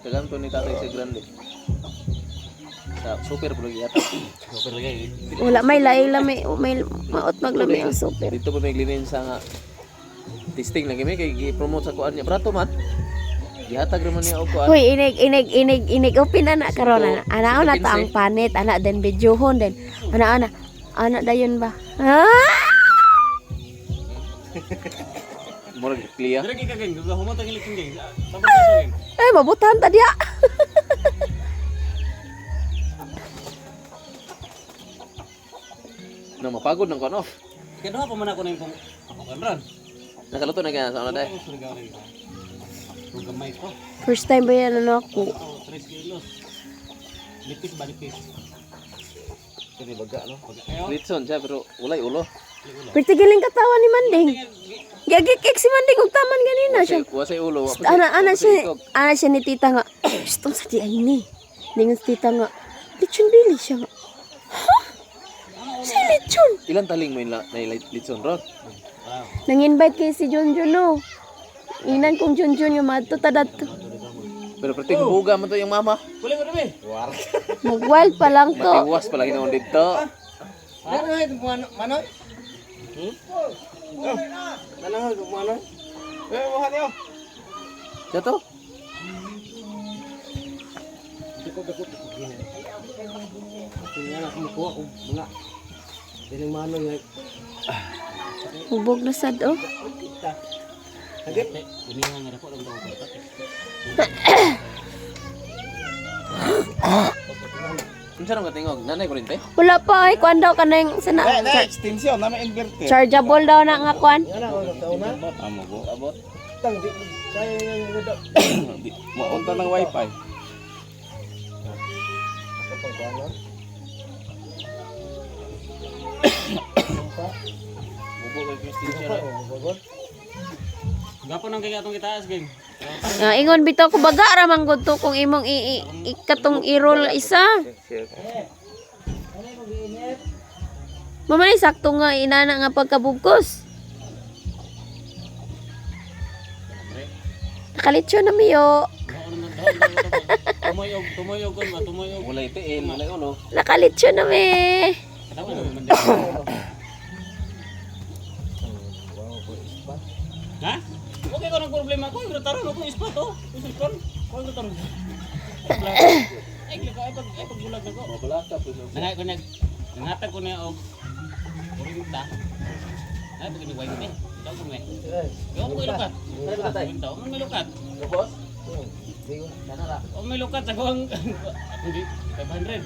kaganto ni tatay sa grande. Sa super bro yata. Super lagi. Wala may laing lami, may maot maglami ang super. Dito pa may glinin sa nga testing lagi may kay gi-promote sa kuan niya. Brato man. Gihatag naman niya og kuan. Hoy, inig open ana karon ana. Ana ta ang panit, ana den videohon den. Ana dayon ba? Ah! Murag clear. Dili kay kageng, humot ang ilik kageng. Tapos sa kageng. Ay, mabutan ta diya. Na mapagod nang kuan off. Kaya doon pa man ako na yung ako kanran. Nakaluto na kaya sa ano dai. Kung gamay ko. First time ba yan ano ako? 3 kilos. Lipis ba lipis? Kani baga no. Ayo. Litson siya pero ulay ulo. Pero tigiling katawan ni Manding. Gagikik si Manding ug taman ganina siya. Wasay ulo. Ana siya ni tita nga. Gusto sa di ay ni. Ningon si tita nga. Lechon bili siya nga. Ha? Si lechon. Ilan taling mo na litson ro? Nang-invite kay si Junjun no. Inan kong Junjun yung madto tadat. Pero perting buga man to yung mama. Kulit ko dami. War. Mag-wild pa lang to. Matiwas pa lagi noon dito. Ano ito manoy? Ano ito manoy? Buhat yo. Siya to. Dako. Tingnan ako ko mga. Dining manoy. Hubog na sad oh. Agit. Ini nga dako lang daw ko. Unsa nang katingog? Nanay ko rin te. Wala pa ay kuan daw kanang sana. Extension na may inverter. Chargeable daw na nga kuan. Amo go. Abot. Tang di kaya yang Maunta ng wifi. Bubo kay Christian siya. Gapo nang kaya atong itaas geng. Ingon bitaw ko baga ra man gud to kung imong ikatong i-roll isa. Mama ni sakto nga inana nga pagkabugkos. Nakalitsyo na miyo. Tumoyog kon ba tumoyog. Walay tiil, walay ulo. Nakalitsyo na mi. Katawa na man. Ha? Okay ko nang problema ko, pero taron ako ispat oh. Usulton. Ko ko taron. Ay pagbulag nako. Mabalaka po. Nangay ko nangatag ko na og kurinta. Ay pag ni wife ni. Daw ko me. Yo ko ilukat. Daw mo milukat. Boss? Digo, kana ra. O milukat sa kong hindi 500.